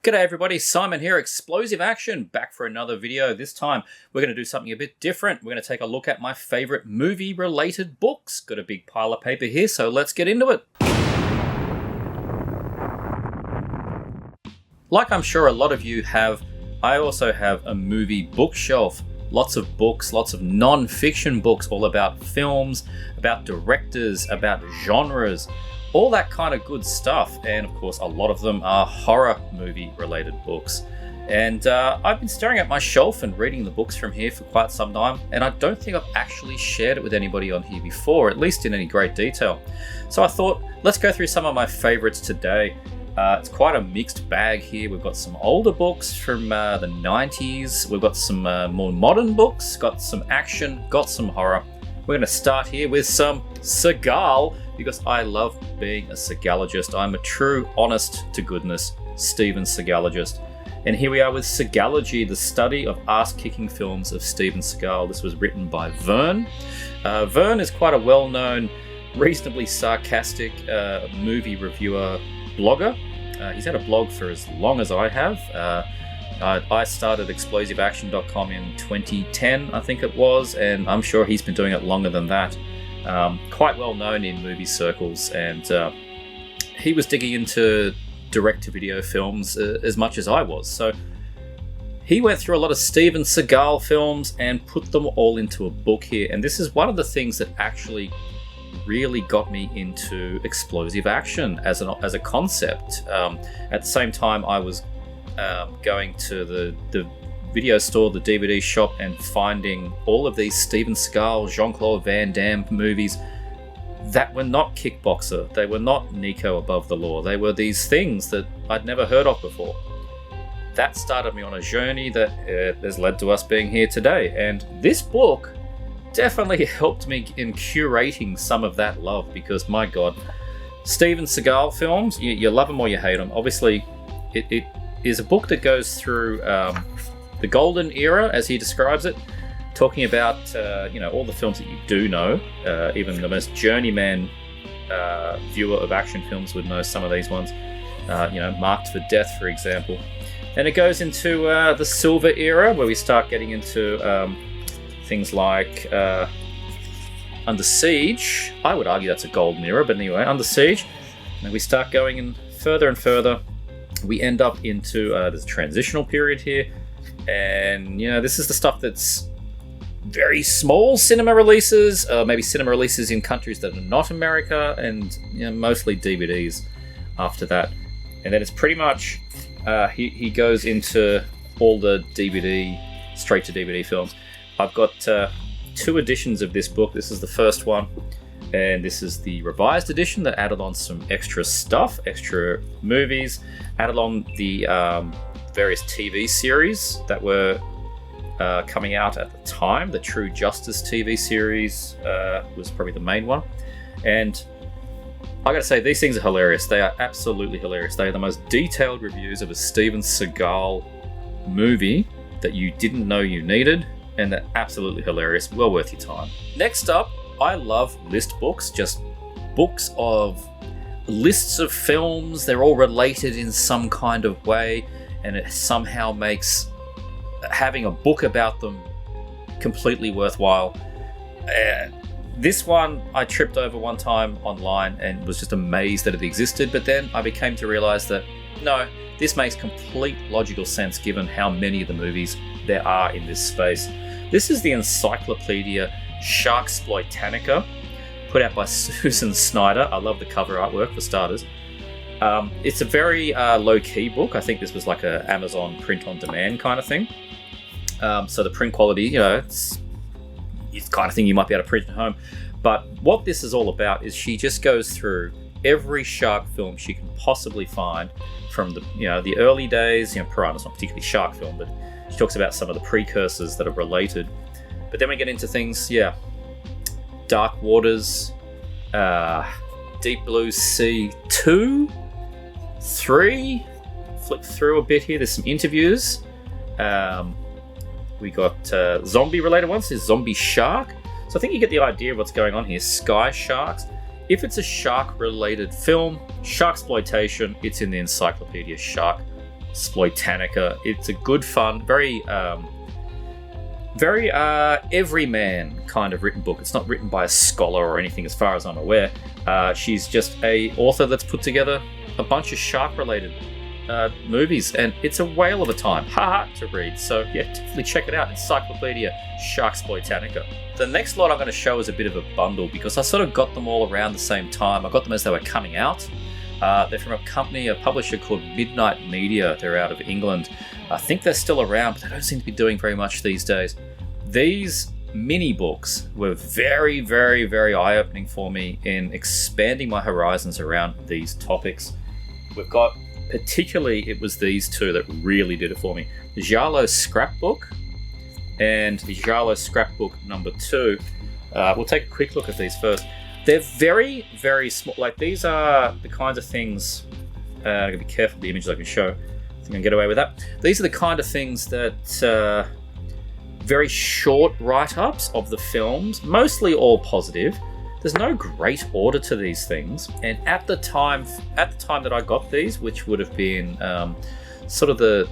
G'day everybody, Simon here, Explosive Action, back for another video. This time we're going to do something a bit different. We're going to take a look at my favourite movie-related books. Got a big pile of paper here, so let's get into it. Like I'm sure a lot of you have, I also have a movie bookshelf. Lots of books, lots of non-fiction books, all about films, about directors, about genres, all that kind of good stuff. And of course, a lot of them are horror movie related books. And I've been staring at my shelf and reading the books from here for quite some time, and I don't think I've actually shared it with anybody on here before, at least in any great detail. So I thought, let's go through some of my favorites today. It's quite a mixed bag here. We've got some older books from the 90s. We've got some more modern books, got some action, got some horror. We're going to start here with some Seagal, because I love being a Seagalologist. I'm a true, honest-to-goodness Steven Seagalologist. And here we are with Seagalogy, the study of ass-kicking films of Steven Seagal. This was written by Vern. Vern is quite a well-known, reasonably sarcastic movie reviewer blogger. He's had a blog for as long as I have. I started explosiveaction.com in 2010, I think it was, and I'm sure he's been doing it longer than that. Quite well known in movie circles, and he was digging into direct-to-video films as much as I was. So he went through a lot of Steven Seagal films and put them all into a book here, and this is one of the things that actually really got me into explosive action as a concept. At the same time, I was going to the video store, the DVD shop, and finding all of these Steven Seagal, Jean-Claude Van Damme movies that were not Kickboxer. They were not Nico Above the Law. They were these things that I'd never heard of before. That started me on a journey that has led to us being here today. And this book definitely helped me in curating some of that love, because my God, Steven Seagal films, you love them or you hate them. Obviously, it is a book that goes through the golden era, as he describes it, talking about all the films that you do know. Even the most journeyman viewer of action films would know some of these ones. Marked for Death, for example. And it goes into the silver era, where we start getting into things like Under Siege. I would argue that's a golden era, but anyway, Under Siege. And we start going in further and further. We end up into this transitional period here. And, this is the stuff that's very small cinema releases, maybe cinema releases in countries that are not America, and mostly DVDs after that. And then it's pretty much, he goes into all the DVD, straight to DVD films. I've got 2 editions of this book. This is the first one, and this is the revised edition that added on some extra stuff, extra movies, added on the various TV series that were coming out at the time. The True Justice TV series was probably the main one. And I gotta say, these things are hilarious. They are absolutely hilarious. They are the most detailed reviews of a Steven Seagal movie that you didn't know you needed, and they're absolutely hilarious. Well worth your time. Next up, I love list books, just books of lists of films. They're all related in some kind of way, and it somehow makes having a book about them completely worthwhile. This one I tripped over one time online and was just amazed that it existed, but then I became to realize that no, this makes complete logical sense given how many of the movies there are in this space. This is the Encyclopedia Sharksploitanica, put out by Susan Snyder. I love the cover artwork for starters. It's a very low-key book. I think this was like a Amazon print-on-demand kind of thing. So the print quality, it's the kind of thing you might be able to print at home. But what this is all about is she just goes through every shark film she can possibly find from the early days. Piranha's not particularly shark film, but she talks about some of the precursors that are related. But then we get into things, Dark Waters, Deep Blue Sea 2, 3, flip through a bit here, there's some interviews. We got zombie related ones, there's Zombie Shark. So I think you get the idea of what's going on here. Sky Sharks. If it's a shark related film, Sharksploitation, it's in the Encyclopedia Shark Sploitanica. It's a good fun, very everyman kind of written book. It's not written by a scholar or anything as far as I'm aware. She's just a author that's put together a bunch of shark related movies, and it's a whale of a time. Hard to read, so yeah, definitely check it out. Encyclopedia Sharksploitanica. The next lot I'm going to show is a bit of a bundle because I sort of got them all around the same time. I got them as they were coming out. They're from a publisher called Midnight Media. They're out of England. I think they're still around, but they don't seem to be doing very much these days. These mini books were very, very, very eye-opening for me in expanding my horizons around these topics. We've got, particularly, it was these two that really did it for me. The giallo scrapbook and the giallo scrapbook number 2. We'll take a quick look at these first. They're very, very small. Like, these are the kinds of things... I'm going to be careful with the images I can show. I think I can get away with that. These are the kind of things that... very short write-ups of the films, mostly all positive. There's no great order to these things, and at the time that I got these, which would have been sort of the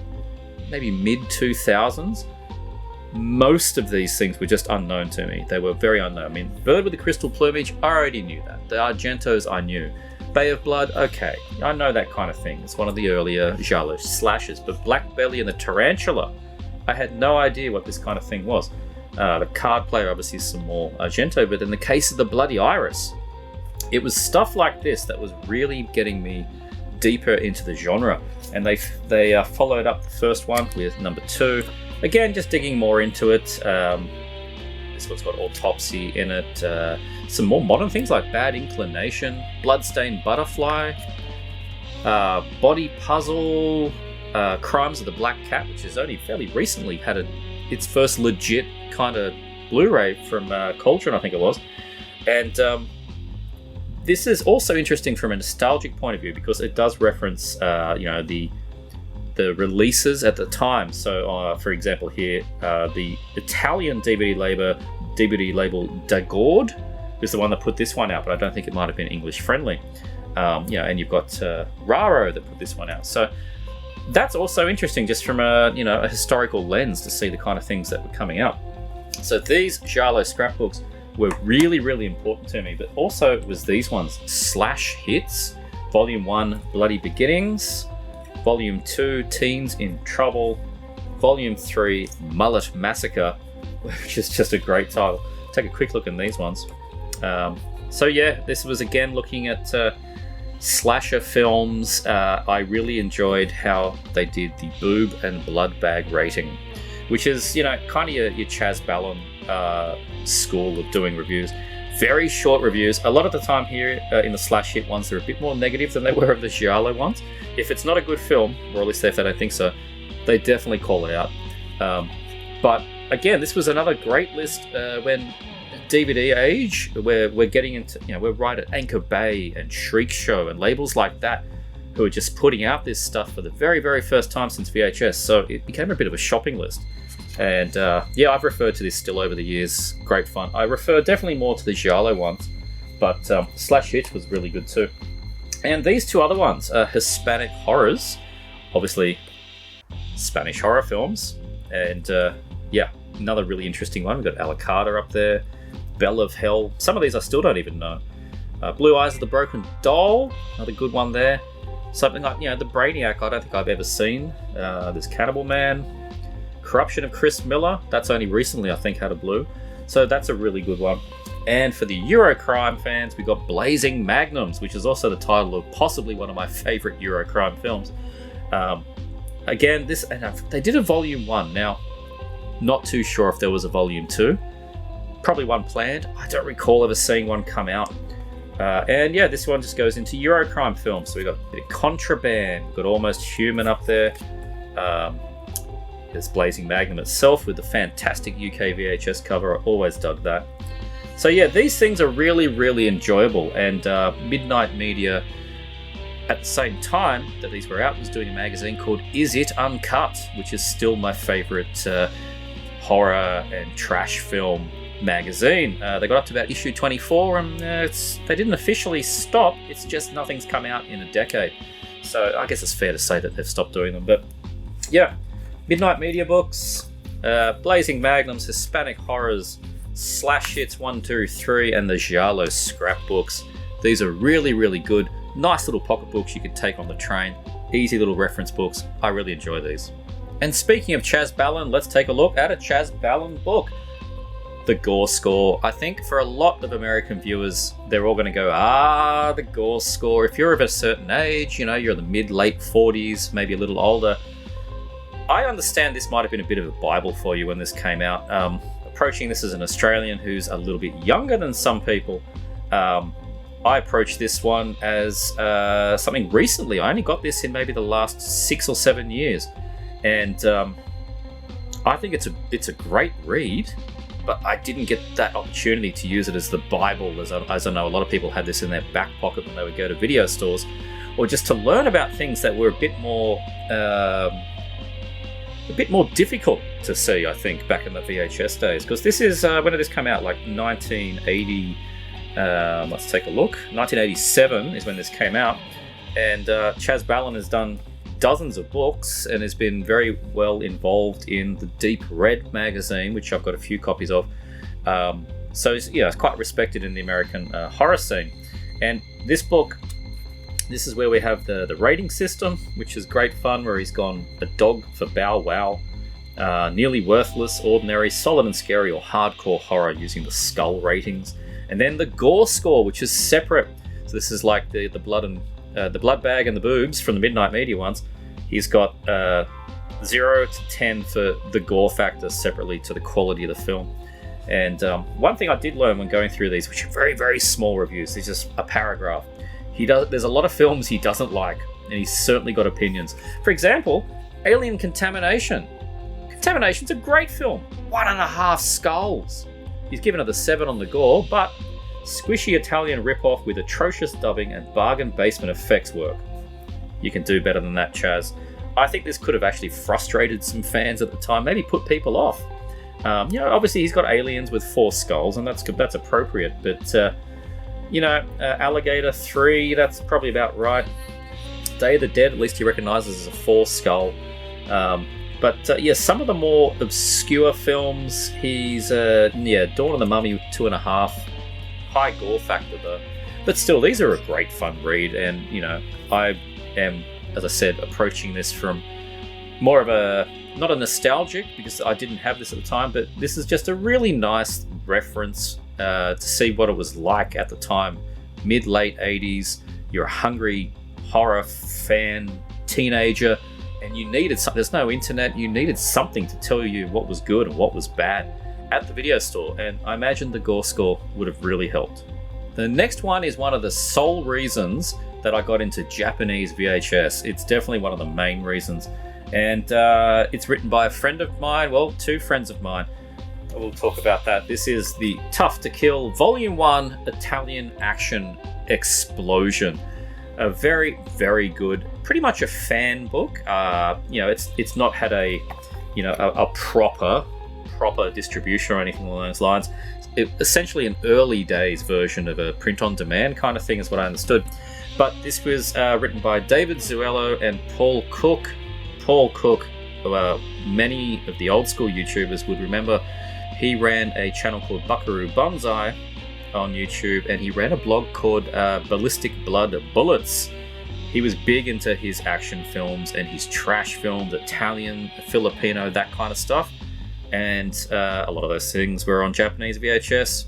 maybe mid-2000s, most of these things were just unknown to me. They were very unknown. I mean, Bird with the Crystal Plumage, I already knew that. The Argentos, I knew. Bay of Blood, okay, I know that kind of thing. It's one of the earlier giallo slashes, but Black Belly and the Tarantula, I had no idea what this kind of thing was. The Card Player, obviously, is some more Argento, but in the case of the Bloody Iris, it was stuff like this that was really getting me deeper into the genre. And they followed up the first one with number 2. Again, just digging more into it. This one's got Autopsy in it. Some more modern things like Bad Inclination, Bloodstained Butterfly, Body Puzzle, Crimes of the Black Cat, which has only fairly recently had its first legit kind of Blu-ray from Cauldron, I think it was. And this is also interesting from a nostalgic point of view because it does reference, the releases at the time. So, for example, here, the Italian DVD label Dagord is the one that put this one out, but I don't think it might have been English friendly. And you've got Raro that put this one out. So that's also interesting, just from a historical lens, to see the kind of things that were coming out. So these giallo scrapbooks were really, really important to me, but also it was these ones: Slash Hits, Volume 1, Bloody Beginnings, Volume 2, Teens in Trouble, Volume 3, Mullet Massacre, which is just a great title. Take a quick look at these ones. So yeah, this was again looking at slasher films. I really enjoyed how they did the boob and blood bag rating, which is, kind of your Chaz Ballon school of doing reviews. Very short reviews. A lot of the time here in the slash hit ones, they're a bit more negative than they were of the giallo ones. If it's not a good film, or at least if they don't think so, they definitely call it out. But again, this was another great list when DVD age, where we're getting into, we're right at Anchor Bay and Shriek Show and labels like that, who are just putting out this stuff for the very, very first time since VHS. So it became a bit of a shopping list. And I've referred to this still over the years. Great fun. I refer definitely more to the giallo ones, but Slash Hit was really good too. And these two other ones are Hispanic horrors, obviously Spanish horror films. And another really interesting one. We've got Alicata up there, Bell of Hell. Some of these I still don't even know. Blue Eyes of the Broken Doll, another good one there. Something like, the Brainiac, I don't think I've ever seen. There's Cannibal Man. Corruption of Chris Miller, that's only recently, I think, had a blue. So that's a really good one. And for the Eurocrime fans, we got Blazing Magnums, which is also the title of possibly one of my favorite Eurocrime films. Again, they did a volume 1. Now, not too sure if there was a volume 2. Probably one planned. I don't recall ever seeing one come out. This one just goes into Eurocrime films. So we got a bit of Contraband, we've got Almost Human up there. There's Blazing Magnum itself with the fantastic UK VHS cover. I always dug that. So yeah, these things are really, really enjoyable. And Midnight Media, at the same time that these were out, was doing a magazine called Is It Uncut, which is still my favorite horror and trash film magazine. They got up to about issue 24, and they didn't officially stop. It's just nothing's come out in a decade. So I guess it's fair to say that they've stopped doing them. But Yeah, Midnight Media Books, Blazing Magnums, Hispanic Horrors, Slash Hits 1, 2, 3, and the giallo scrapbooks. These are really, really good. Nice little pocket books you could take on the train. Easy little reference books. I really enjoy these. And speaking of Chaz Ballin, let's take a look at a Chaz Ballin book. The Gore Score. I think for a lot of American viewers, they're all going to go, the Gore Score. If you're of a certain age, you're in the mid-late 40s, maybe a little older, I understand this might have been a bit of a Bible for you when this came out. Approaching this as an Australian who's a little bit younger than some people, I approached this one as something recently. I only got this in maybe the last 6 or 7 years. And I think it's a great read, but I didn't get that opportunity to use it as the Bible, as I know a lot of people had this in their back pocket when they would go to video stores, or just to learn about things that were a bit more difficult to see, I think, back in the VHS days. Because this is, when did this come out? Like 1980, let's take a look. 1987 is when this came out. And Chaz Ballin has done dozens of books and has been very well involved in the Deep Red magazine, which I've got a few copies of. So it's quite respected in the American horror scene. And this book, this is where we have the rating system, which is great fun, where he's gone a dog for Bow Wow, nearly worthless, ordinary, solid and scary, or hardcore horror, using the skull ratings. And then the Gore Score, which is separate. So this is like the blood and the blood bag and the boobs from the Midnight Media ones. He's got 0 to 10 for the gore factor separately to the quality of the film. And one thing I did learn when going through these, which are very, very small reviews, there's just a paragraph. There's a lot of films he doesn't like, and he's certainly got opinions. For example, Alien Contamination. Contamination's a great film. 1.5 skulls. He's given it a 7 on the gore, but squishy Italian ripoff with atrocious dubbing and bargain basement effects work. You can do better than that, Chaz. I think this could have actually frustrated some fans at the time, maybe put people off. Obviously he's got aliens with 4 skulls, and that's appropriate, but Alligator 3, that's probably about right. Day of the Dead, at least he recognises as a 4 skull. But some of the more obscure films, he's Dawn of the Mummy 2.5. High gore factor though, but still, these are a great fun read. And I am, as I said, approaching this from more of not a nostalgic, because I didn't have this at the time, but this is just a really nice reference to see what it was like at the time. Mid-late 80s, you're a hungry horror fan teenager, and you needed something. There's no internet. You needed something to tell you what was good and what was bad at the video store, and I imagine the Gore Score would have really helped. The next one is one of the sole reasons that I got into Japanese VHS. It's definitely one of the main reasons, and it's written by a friend of mine, well, 2 friends of mine. We'll talk about that. This is the Tough to Kill Volume 1 Italian Action Explosion. A very, very good, pretty much a fan book. It's not had a proper distribution or anything along those lines. Essentially an early days version of a print-on-demand kind of thing is what I understood. But this was written by David Zuello and Paul Cook. Paul Cook, many of the old school YouTubers would remember, he ran a channel called Buckaroo Banzai on YouTube, and he ran a blog called Ballistic Blood Bullets. He was big into his action films and his trash films, Italian, Filipino, that kind of stuff. And a lot of those things were on Japanese VHS.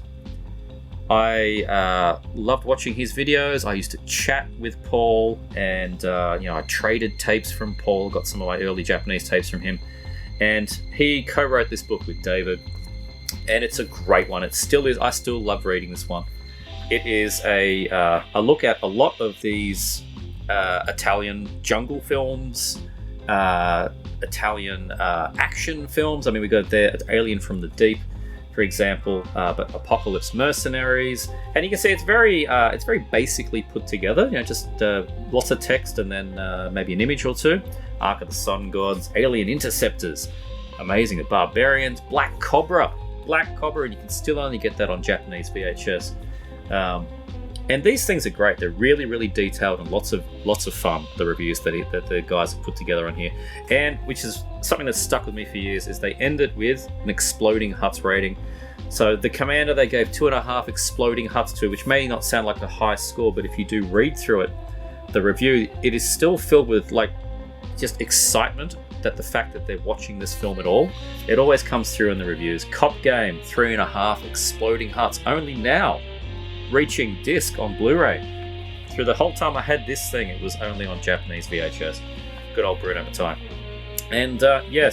I loved watching his videos. I used to chat with Paul, and I traded tapes from Paul, got some of my early Japanese tapes from him. And he co-wrote this book with David, and it's a great one. It still is. I still love reading this one. It is a look at a lot of these Italian jungle films, Italian action films. I mean, we got there Alien from the Deep, for example, but Apocalypse Mercenaries, and you can see it's very basically put together. Just lots of text and then maybe an image or two. Ark of the Sun Gods, Alien Interceptors, amazing. The Barbarians, Black Cobra, and you can still only get that on Japanese VHS. And these things are great. They're really, really detailed and lots of fun. The reviews that the guys have put together on here, and which is something that's stuck with me for years, is they end it with an exploding huts rating. So the Commander they gave 2.5 exploding huts to, which may not sound like a high score, but if you do read through it, the review, it is still filled with like just excitement that the fact that they're watching this film at all. It always comes through in the reviews. Cop Game 3.5 exploding huts only now reaching disc on Blu-ray. Through the whole time I had this thing, it was only on Japanese VHS. Good old Bruno Mattei. And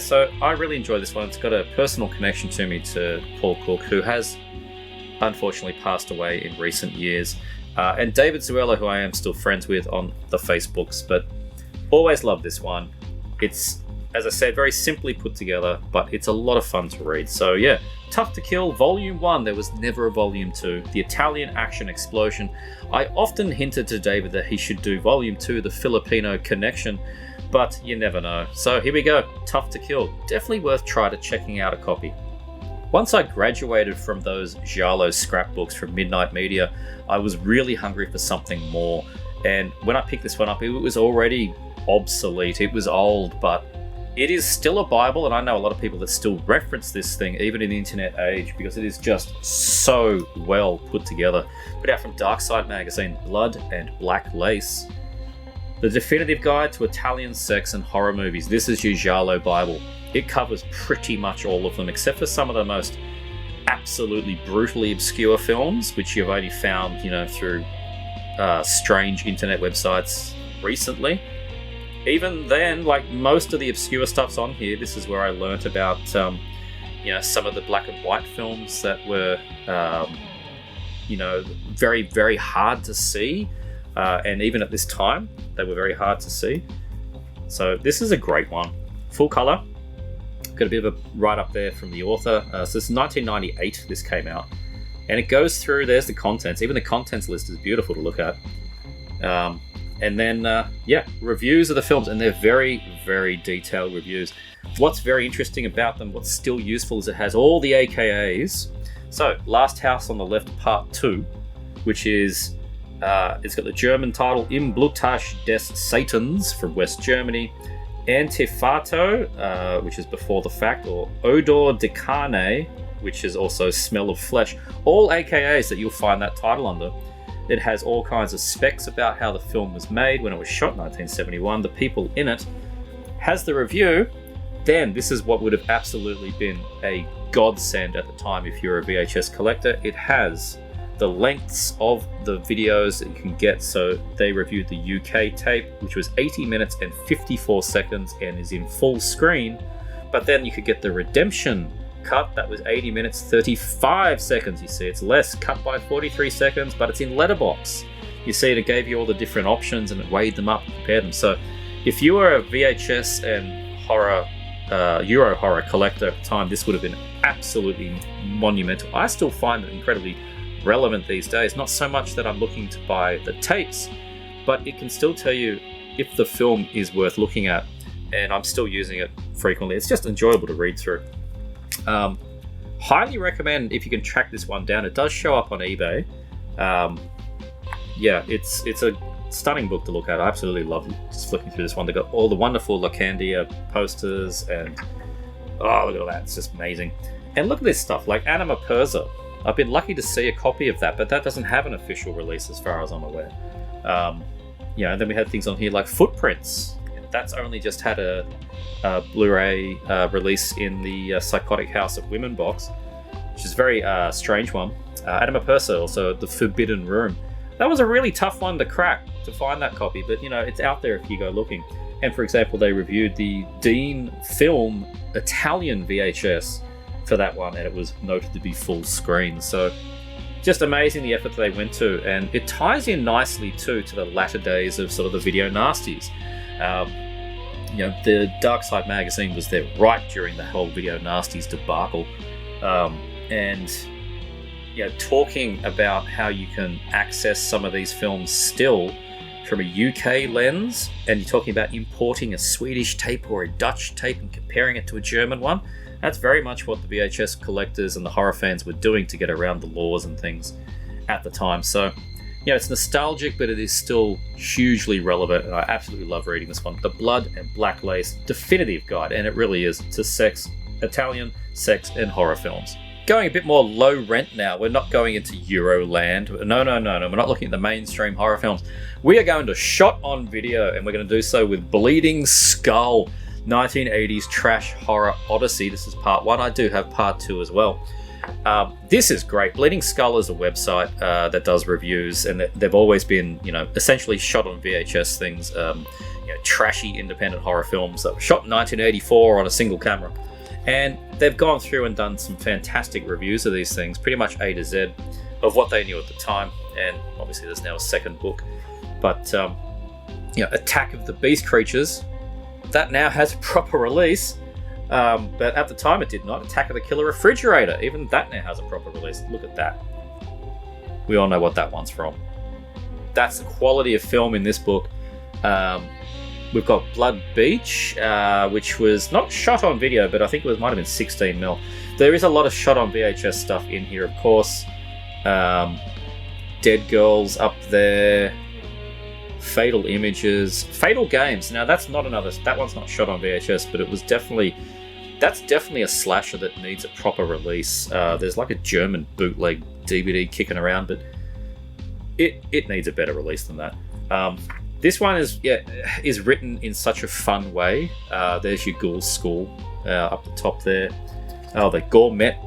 so I really enjoy this one. It's got a personal connection to me to Paul Cook, who has unfortunately passed away in recent years, and David Zuella, who I am still friends with on the Facebooks, but always loved this one. It's, as I said, very simply put together, but it's a lot of fun to read. So yeah, Tough to Kill Volume 1. There was never a Volume 2. The Italian Action Explosion. I often hinted to David that he should do Volume 2, The Filipino Connection, but you never know. So here we go, Tough to Kill. Definitely worth checking out a copy. Once I graduated from those giallo scrapbooks from Midnight Media, I was really hungry for something more. And when I picked this one up, it was already obsolete. It was old, but it is still a Bible, and I know a lot of people that still reference this thing, even in the internet age, because it is just so well put together. Put out from Dark Side magazine, Blood and Black Lace. The definitive guide to Italian sex and horror movies. This is your giallo Bible. It covers pretty much all of them, except for some of the most absolutely brutally obscure films, which you've only found, through strange internet websites recently. Even then, like most of the obscure stuff's on here. This is where I learnt about, some of the black and white films that were, very, very hard to see. And even at this time, they were very hard to see. So this is a great one. Full color. Got a bit of a write up there from the author. So this is 1998 this came out. And it goes through, there's the contents. Even the contents list is beautiful to look at. And then, reviews of the films. And they're very, very detailed reviews. What's very interesting about them, what's still useful, is it has all the AKAs. So, Last House on the Left Part 2, which is... it's got the German title Im Bluttage des Satans from West Germany, Antifato, which is Before the Fact, or Odor de Carne, which is also Smell of Flesh. All AKAs that you'll find that title under. It has all kinds of specs about how the film was made, when it was shot in 1971, the people in it. Has the review. Then this is what would have absolutely been a godsend at the time if you're a VHS collector. It has the lengths of the videos that you can get. So they reviewed the UK tape, which was 80 minutes and 54 seconds and is in full screen. But then you could get the Redemption cut, that was 80 minutes 35 seconds. You see, it's less, cut by 43 seconds, but it's in letterbox. You see, it gave you all the different options and it weighed them up and compared them. So if you were a VHS and horror Eurohorror collector at the time, this would have been absolutely monumental. I still find it incredibly relevant these days. Not so much that I'm looking to buy the tapes, but it can still tell you if the film is worth looking at, and I'm still using it frequently. It's just enjoyable to read through. Highly recommend if you can track this one down. It does show up on eBay. It's a stunning book to look at. I absolutely love just flicking through this one. They've got all the wonderful Lacandia posters, and look at all that. It's just amazing. And look at this stuff, like Anima Persa. I've been lucky to see a copy of that, but that doesn't have an official release as far as I'm aware. And then we had things on here like Footprints. That's only just had a Blu-ray release in the Psychotic House of Women box, which is a very strange one. Anima Persa, also The Forbidden Room. That was a really tough one to crack, to find that copy, but it's out there if you go looking. And for example, they reviewed the Dean Film Italian VHS for that one, and it was noted to be full screen. So just amazing the effort they went to, and it ties in nicely too to the latter days of sort of the video nasties. The Dark Side magazine was there right during the whole video nasties debacle, talking about how you can access some of these films still from a UK lens, and you're talking about importing a Swedish tape or a Dutch tape and comparing it to a German one. That's very much what the VHS collectors and the horror fans were doing to get around the laws and things at the time. So You know, it's nostalgic, but it is still hugely relevant, and I absolutely love reading this one. The Blood and Black Lace Definitive Guide, and it really is, to Italian sex and horror films. Going a bit more low rent now. We're not going into Euroland. No. We're not looking at the mainstream horror films. We are going to shot on video, and we're going to do so with Bleeding Skull, 1980s trash horror odyssey. This is part 1. I do have part 2 as well. This is great. Bleeding Skull is a website that does reviews, and they've always been, essentially shot on VHS things, trashy independent horror films that were shot in 1984 on a single camera. And they've gone through and done some fantastic reviews of these things, pretty much A to Z of what they knew at the time. And obviously there's now a second book. But, Attack of the Beast Creatures, that now has a proper release. But at the time it did not. Attack of the Killer Refrigerator, even that now has a proper release. Look at that. We all know what that one's from. That's the quality of film in this book. We've got Blood Beach, which was not shot on video, but I think might have been 16mm. There is a lot of shot on VHS stuff in here, of course. Dead Girls up there. Fatal Images. Fatal Games. Now that one's not shot on VHS, but that's definitely a slasher that needs a proper release. There's like a German bootleg DVD kicking around, but it needs a better release than that. This one is written in such a fun way. There's your Ghoul's School up the top there. Oh, the gourmet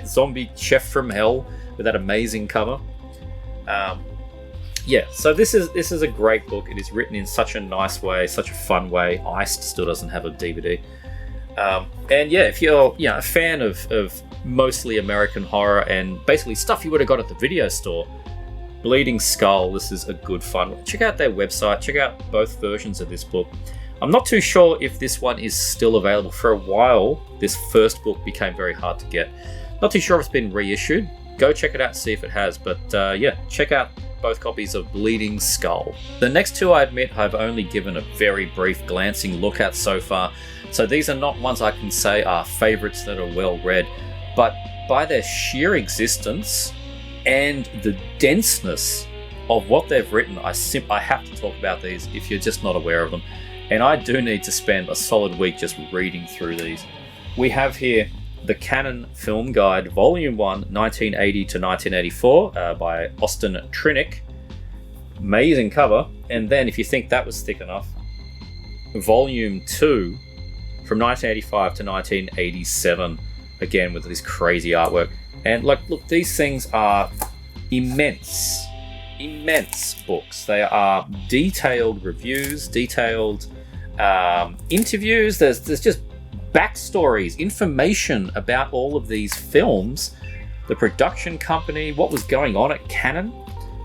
zombie chef from hell with that amazing cover. So this is a great book. It is written in such a nice way, such a fun way. Iced still doesn't have a DVD. If you're a fan of mostly American horror and basically stuff you would have got at the video store, Bleeding Skull, this is a good fun. Check out their website. Check out both versions of this book. I'm not too sure if this one is still available. For a while, this first book became very hard to get. Not too sure if it's been reissued. Go check it out and see if it has. But check out both copies of Bleeding Skull. The next two, I admit, I've only given a very brief glancing look at so far. So these are not ones I can say are favourites that are well read. But by their sheer existence and the denseness of what they've written, I have to talk about these if you're just not aware of them. And I do need to spend a solid week just reading through these. We have here the Canon Film Guide, Volume 1, 1980 to 1984, by Austin Trinick. Amazing cover. And then, if you think that was thick enough, Volume 2, from 1985 to 1987, again with this crazy artwork. And look, these things are immense books. They are detailed reviews, detailed interviews. There's just backstories, information about all of these films, the production company, what was going on at Canon.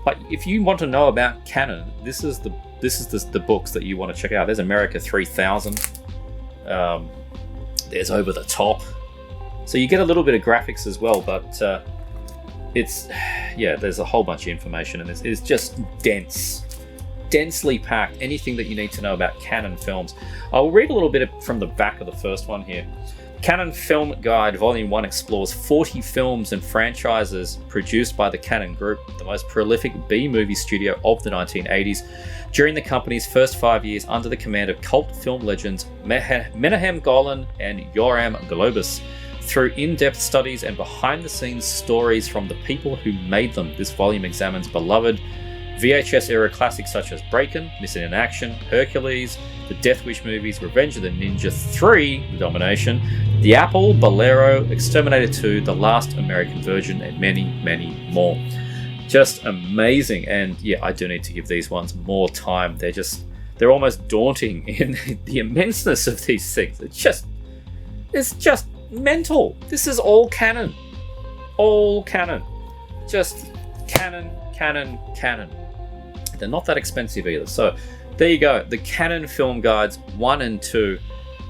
Like, if you want to know about Canon, this is the books that you want to check out. There's America 3000. There's Over the Top. So you get a little bit of graphics as well, but there's a whole bunch of information, and it's just densely packed. Anything that you need to know about Canon films. I'll read a little bit from the back of the first one here. Canon Film Guide Volume 1 explores 40 films and franchises produced by the Canon Group, the most prolific B-movie studio of the 1980s, during the company's first 5 years under the command of cult film legends Menahem Golan and Yoram Globus. Through in-depth studies and behind-the-scenes stories from the people who made them, this volume examines beloved VHS-era classics such as Breakin', Missing in Action, Hercules, the Death Wish movies, Revenge of the Ninja 3, The Domination, The Apple, Bolero, Exterminator 2, The Last American Virgin, and many, many more. Just amazing, and I do need to give these ones more time. They're almost daunting in the immenseness of these things. It's just mental. This is all canon. All canon. Just canon. They're not that expensive either. So there you go. The Canon Film Guides 1 and 2.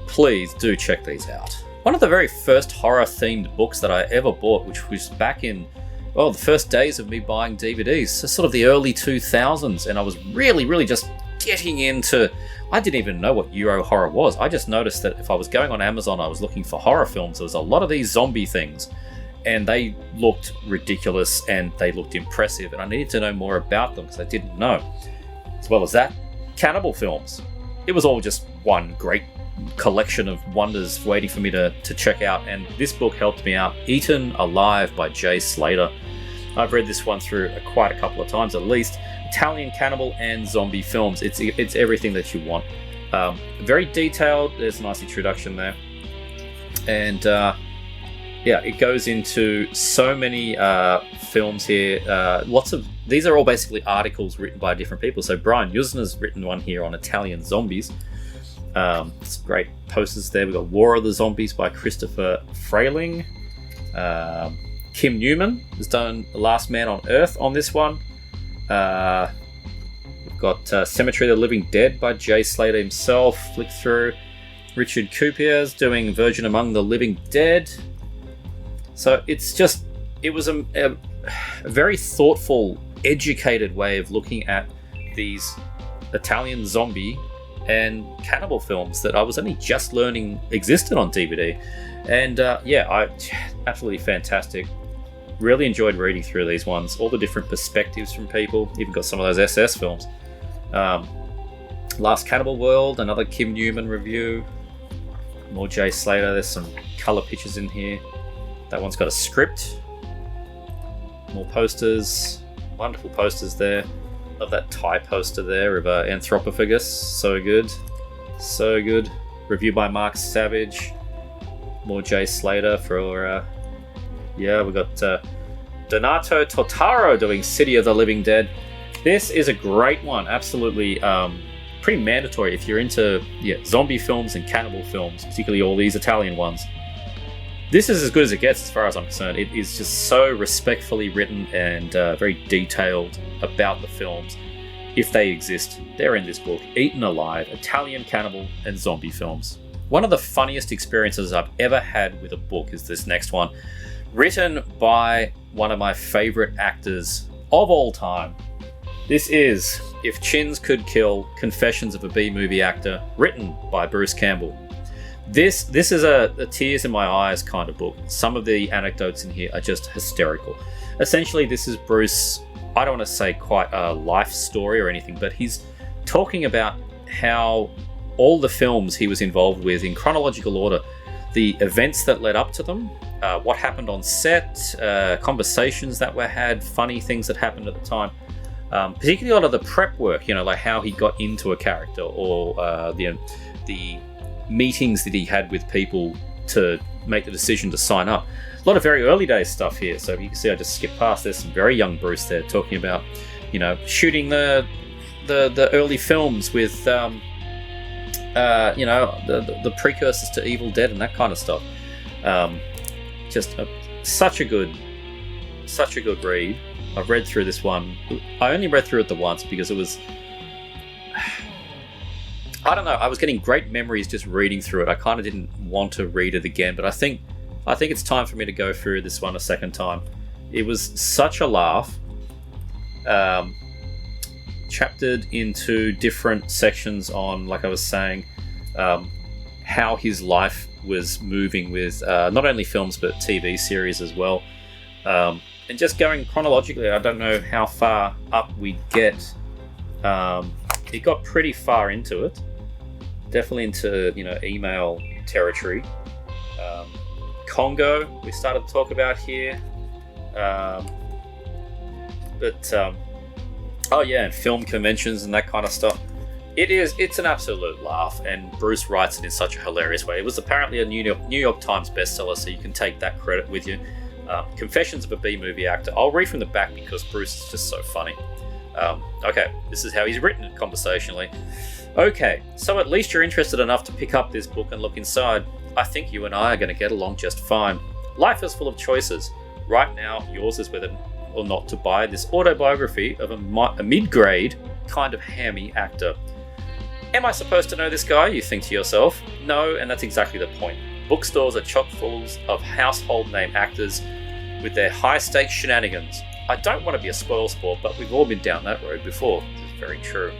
Please do check these out. One of the very first horror themed books that I ever bought, which was back in the first days of me buying DVDs, so sort of the early 2000s, and I was really just getting into. I didn't even know what Eurohorror was. I just noticed that if I was going on Amazon, I was looking for horror films. There was a lot of these zombie things, and they looked ridiculous and they looked impressive, and I needed to know more about them because I didn't know. As well as that, cannibal films. It was all just one great collection of wonders waiting for me to check out, and this book helped me out. Eaten Alive by Jay Slater. I've read this one through quite a couple of times at least. Italian cannibal and zombie films. It's everything that you want. Very detailed. There's a nice introduction there. And it goes into so many films here. These are all basically articles written by different people. So Brian Yuzna's written one here on Italian zombies. Some great posters there. We've got War of the Zombies by Christopher Frayling. Kim Newman has done The Last Man on Earth on this one. We've got Cemetery of the Living Dead by Jay Slater himself. Flick through. Richard Coupier's doing Virgin Among the Living Dead. So it was a very thoughtful, educated way of looking at these Italian zombie and cannibal films that I was only just learning existed on DVD. And absolutely fantastic. Really enjoyed reading through these ones. All the different perspectives from people. Even got some of those SS films. Last Cannibal World, another Kim Newman review. More Jay Slater. There's some colour pictures in here. That one's got a script. More posters. Wonderful posters there. Love that Thai poster there of Anthropophagus. So good. So good. Review by Mark Savage. More Jay Slater for... we've got Donato Totaro doing City of the Living Dead. This is a great one. Absolutely pretty mandatory if you're into zombie films and cannibal films, particularly all these Italian ones. This is as good as it gets as far as I'm concerned. It is just so respectfully written and very detailed about the films. If they exist, they're in this book. Eaten Alive, Italian cannibal and zombie films. One of the funniest experiences I've ever had with a book is this next one. Written by one of my favourite actors of all time. This is If Chins Could Kill, Confessions of a B-Movie Actor, written by Bruce Campbell. This is a tears in my eyes kind of book. Some of the anecdotes in here are just hysterical. Essentially, this is Bruce, I don't want to say quite a life story or anything, but he's talking about how all the films he was involved with in chronological order, the events that led up to them, what happened on set, conversations that were had, funny things that happened at the time. Particularly a lot of the prep work, like how he got into a character or the meetings that he had with people to make the decision to sign up. A lot of very early days stuff here. So you can see I just skipped past. There's some very young Bruce there talking about, shooting the early films with, the precursors to Evil Dead and that kind of stuff. Such a good read. I've read through this one. I only read through it the once because it was... I don't know. I was getting great memories just reading through it. I kind of didn't want to read it again, but I think it's time for me to go through this one a second time. It was such a laugh. Chaptered into different sections on, like I was saying, how his life was moving with not only films but TV series as well. And just going chronologically, I don't know how far up we get. It got pretty far into it. Definitely into, email territory. Congo, we started to talk about here. And film conventions and that kind of stuff. It's an absolute laugh, and Bruce writes it in such a hilarious way. It was apparently a New York Times bestseller, so you can take that credit with you. Confessions of a B-Movie Actor. I'll read from the back because Bruce is just so funny. Okay, this is how he's written it conversationally. Okay, so at least you're interested enough to pick up this book and look inside. I think you and I are going to get along just fine. Life is full of choices. Right now, yours is whether or not to buy this autobiography of a mid-grade, kind of hammy actor. Am I supposed to know this guy, you think to yourself? No, and that's exactly the point. Bookstores are chock full of household name actors with their high-stakes shenanigans. I don't want to be a spoilsport, but we've all been down that road before. This is very true.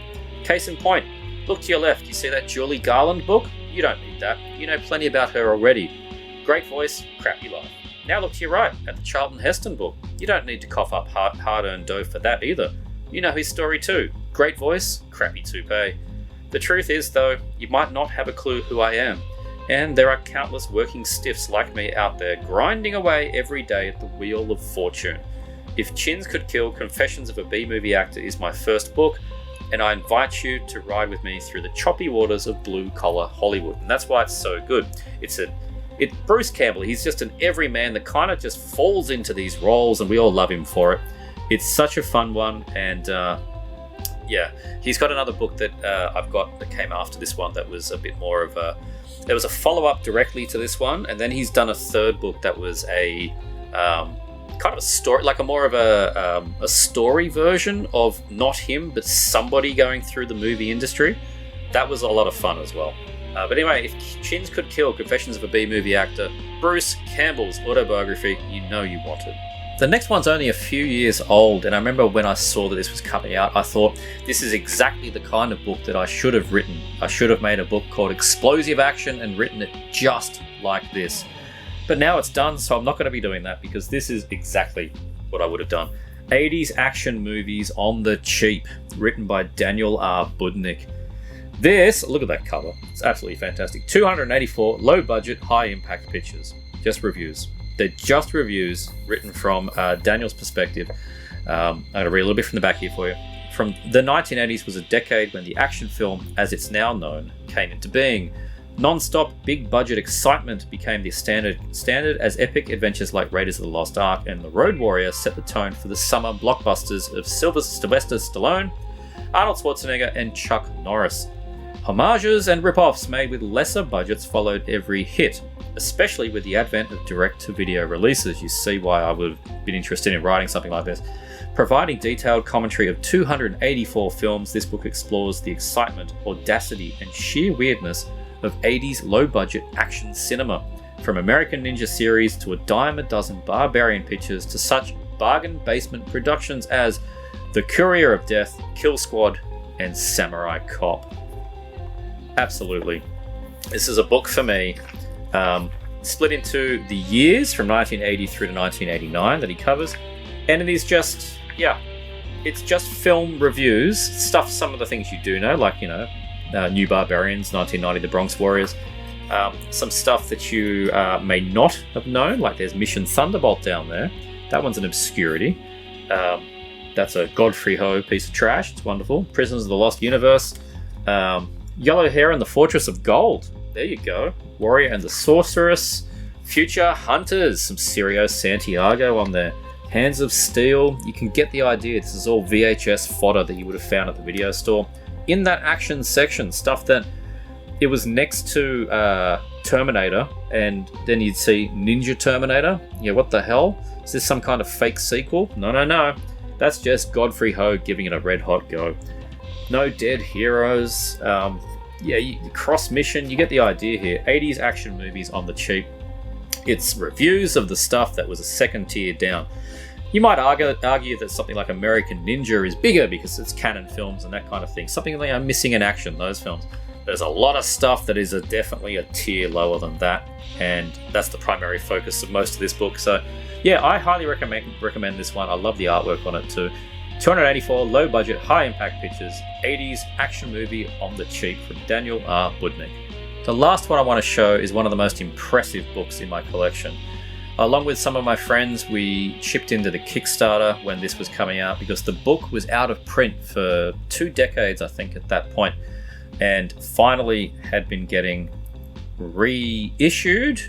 Case in point, look to your left. You see that Julie Garland book? You don't need that. You know plenty about her already. Great voice, crappy life. Now look to your right at the Charlton Heston book. You don't need to cough up hard-earned dough for that either. You know his story too. Great voice, crappy toupee. The truth is, though, you might not have a clue who I am. And there are countless working stiffs like me out there grinding away every day at the wheel of fortune. If Chins Could Kill, Confessions of a B-Movie Actor is my first book, and I invite you to ride with me through the choppy waters of blue-collar Hollywood. And that's why it's so good. It's Bruce Campbell, he's just an everyman that kind of just falls into these roles, and we all love him for it. It's such a fun one, and yeah, he's got another book that I've got that came after this one that was a bit more of a... There was a follow-up directly to this one, and then he's done a third book that was a kind of a story, like a more of a story version of not him, but somebody going through the movie industry. That was a lot of fun as well. But anyway, if Chins Could Kill, Confessions of a B-Movie Actor, Bruce Campbell's autobiography, you know you want it. The next one's only a few years old, and I remember when I saw that this was coming out, I thought, this is exactly the kind of book that I should have written. I should have made a book called Explosive Action and written it just like this. But now it's done, so I'm not going to be doing that, because this is exactly what I would have done. 80s action movies on the cheap, written by Daniel R. Budnick. This, look at that cover, it's absolutely fantastic. 284 low budget, high impact pictures. Just reviews. They're just reviews written from Daniel's perspective. I'm going to read a little bit from the back here for you. From the 1980s was a decade when the action film, as it's now known, came into being. Non-stop, big-budget excitement became the standard as epic adventures like Raiders of the Lost Ark and The Road Warrior set the tone for the summer blockbusters of Sylvester Stallone, Arnold Schwarzenegger, and Chuck Norris. Homages and rip-offs made with lesser budgets followed every hit, especially with the advent of direct-to-video releases. You see why I would have been interested in writing something like this. Providing detailed commentary of 284 films, this book explores the excitement, audacity, and sheer weirdness of 80s low-budget action cinema, from American Ninja series to a dime a dozen Barbarian pictures to such bargain basement productions as The Courier of Death, Kill Squad, and Samurai Cop. Absolutely. This is a book for me, split into the years from 1980 through to 1989 that he covers, and it is just, it's just film reviews, stuff, some of the things you do know, like, New Barbarians, 1990, The Bronx Warriors, some stuff that you may not have known, like there's Mission Thunderbolt down there. That one's an obscurity. That's a Godfrey Ho piece of trash. It's wonderful. Prisoners of the Lost Universe. Yellow Hair and the Fortress of Gold. There you go. Warrior and the Sorceress. Future Hunters. Some Sirio Santiago on there. Hands of Steel. You can get the idea. This is all VHS fodder that you would have found at the video store. In that action section, stuff that it was next to Terminator, and then you'd see Ninja Terminator. Yeah, what the hell? Is this some kind of fake sequel? No. That's just Godfrey Ho giving it a red hot go. No dead heroes. Cross mission. You get the idea here. 80s action movies on the cheap. It's reviews of the stuff that was a second tier down. You might argue that something like American Ninja is bigger because it's canon films and that kind of thing. Something like I'm missing in action, those films. There's a lot of stuff that is definitely a tier lower than that, and that's the primary focus of most of this book. So, yeah, I highly recommend this one. I love the artwork on it too. 284 low-budget, high-impact pictures, 80s action movie on the cheap from Daniel R. Budnick. The last one I want to show is one of the most impressive books in my collection. Along with some of my friends, we chipped into the Kickstarter when this was coming out because the book was out of print for 2 decades, I think, at that point, and finally had been getting reissued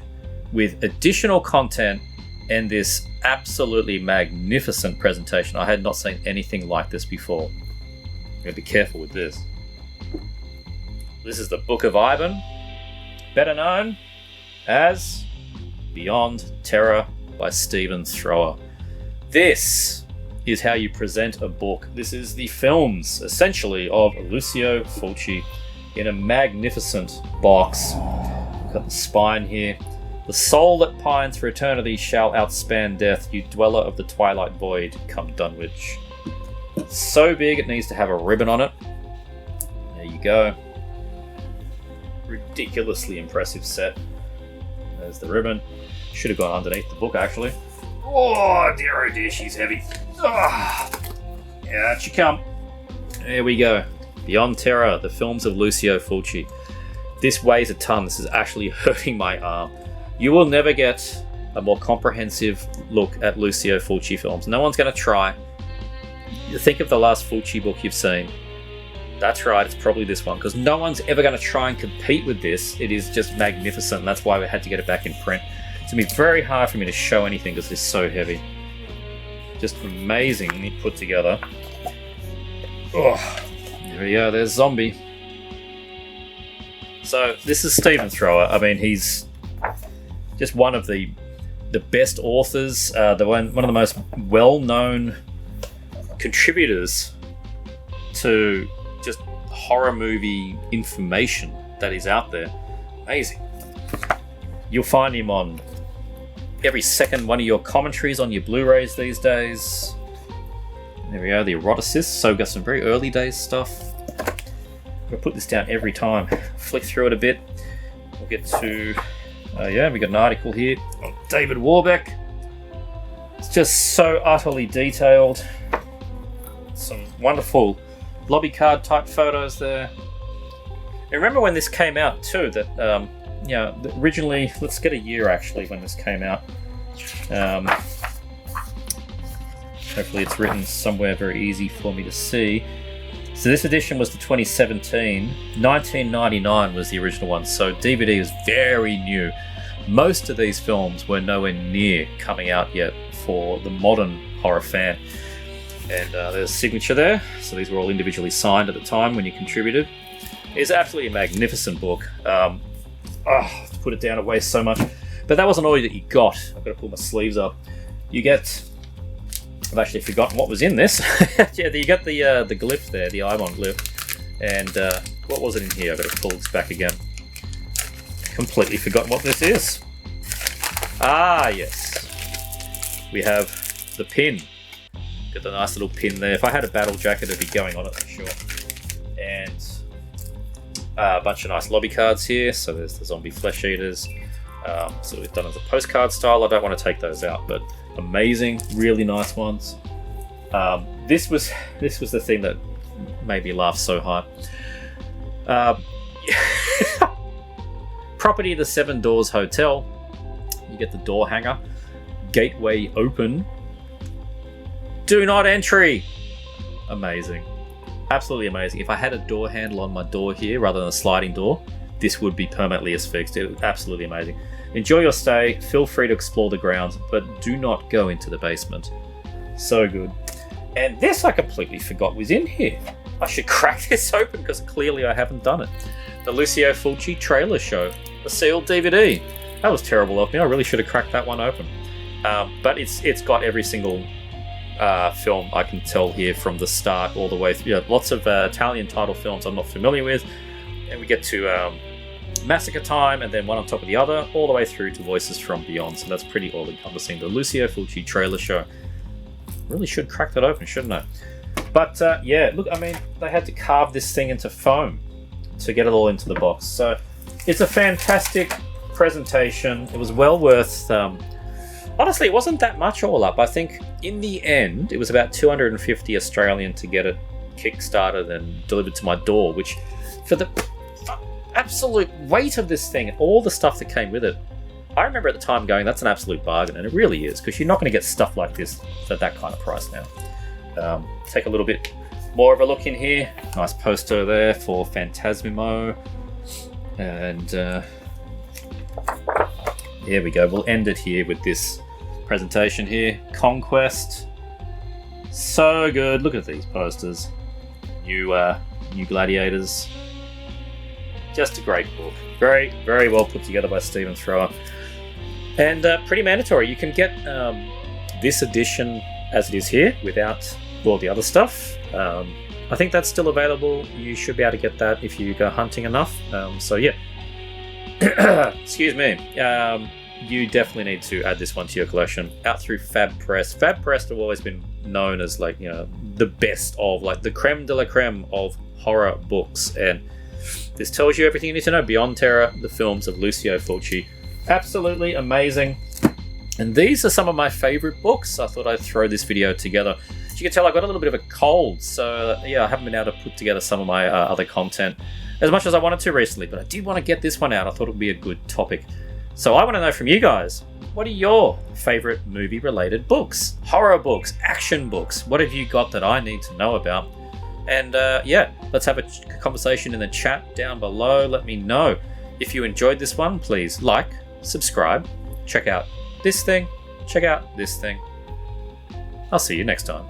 with additional content and this absolutely magnificent presentation. I had not seen anything like this before. I'm going to be careful with this. This is the Book of Ivan, better known as Beyond Terror by Stephen Thrower. This is how you present a book. This is the films, essentially, of Lucio Fulci in a magnificent box. We've got the spine here. The soul that pines for eternity shall outspan death, you dweller of the twilight void, come Dunwich. It's so big it needs to have a ribbon on it. There you go. Ridiculously impressive set. There's the ribbon. Should have gone underneath the book, actually. Oh dear, she's heavy. Oh. Out you come. There we go. Beyond Terror, the films of Lucio Fulci. This weighs a ton. This is actually hurting my arm. You will never get a more comprehensive look at Lucio Fulci films. No one's going to try. Think of the last Fulci book you've seen. That's right, it's probably this one, because no one's ever going to try and compete with this. It is just magnificent, and that's why we had to get it back in print. It's going to be very hard for me to show anything because it's so heavy. Just amazingly put together. Oh, there we go, there's Zombie. So, this is Stephen Thrower. I mean, he's just one of the best authors, one of the most well-known contributors to just horror movie information that is out there. Amazing. You'll find him on every second one of your commentaries on your Blu-rays these days. There we go, the eroticist. So we've got some very early days stuff. We'll put this down every time. Flick through it a bit. We'll get to... we got an article here on David Warbeck. It's just so utterly detailed. Some wonderful lobby card type photos there. And remember when this came out too, that originally, let's get a year actually when this came out. Hopefully it's written somewhere very easy for me to see. So this edition was the 2017. 1999 was the original one, so DVD was very new. Most of these films were nowhere near coming out yet for the modern horror fan. And there's a signature there. So these were all individually signed at the time when you contributed. It's absolutely a magnificent book. To put it down, it weighs so much. But that wasn't all that you got. I've got to pull my sleeves up. You get... I've actually forgotten what was in this. Yeah, you got the glyph there, the Ibon glyph. And what was it in here? I've got to pull this back again. Completely forgotten what this is. Ah, yes. We have the pin. Got the nice little pin there. If I had a battle jacket, it'd be going on it for sure. And a bunch of nice lobby cards here. So there's the zombie flesh eaters. So we've done it as a postcard style. I don't want to take those out, but amazing, really nice ones. This was the thing that made me laugh so hard. Property of the Seven Doors Hotel. You get the door hanger. Gateway open. Do not entry. Amazing. Absolutely amazing. If I had a door handle on my door here rather than a sliding door, this would be permanently asphyxed. It was absolutely amazing. Enjoy your stay. Feel free to explore the grounds, but do not go into the basement. So good. And this I completely forgot was in here. I should crack this open because clearly I haven't done it. The Lucio Fulci trailer show. A sealed DVD. That was terrible of me. I really should have cracked that one open. But it's got every single film I can tell here from the start all the way through. Lots of Italian title films I'm not familiar with. And we get to Massacre Time and then one on top of the other, all the way through to Voices from Beyond. So that's pretty all-encompassing. The Lucio Fulci trailer show. Really should crack that open, shouldn't I? But look, I mean, they had to carve this thing into foam to get it all into the box. So it's a fantastic presentation. It was well worth... honestly, it wasn't that much all up. I think in the end, it was about 250 Australian to get it kickstarted and delivered to my door, which for the absolute weight of this thing and all the stuff that came with it, I remember at the time going, that's an absolute bargain, and it really is, because you're not going to get stuff like this at that kind of price now. Take a little bit more of a look in here. Nice poster there for Phantasmo. And here we go. We'll end it here with this presentation here. Conquest. So good. Look at these posters. New Gladiators. Just a great book. Very, very well put together by Stephen Thrower. And pretty mandatory. You can get this edition as it is here without all the other stuff. I think that's still available. You should be able to get that if you go hunting enough. So yeah. Excuse me. You definitely need to add this one to your collection. Out through Fab Press. Fab Press have always been known as the best of the creme de la creme of horror books, and this tells you everything you need to know. Beyond Terror, the films of Lucio Fulci. Absolutely amazing. And these are some of my favorite books. I thought I'd throw this video together. As you can tell, I got a little bit of a cold, so yeah, I haven't been able to put together some of my other content as much as I wanted to recently, but I did want to get this one out. I thought it would be a good topic. So I want to know from you guys, what are your favorite movie-related books? Horror books, action books. What have you got that I need to know about? And yeah, let's have a conversation in the chat down below. Let me know. If you enjoyed this one, please like, subscribe, check out this thing, check out this thing. I'll see you next time.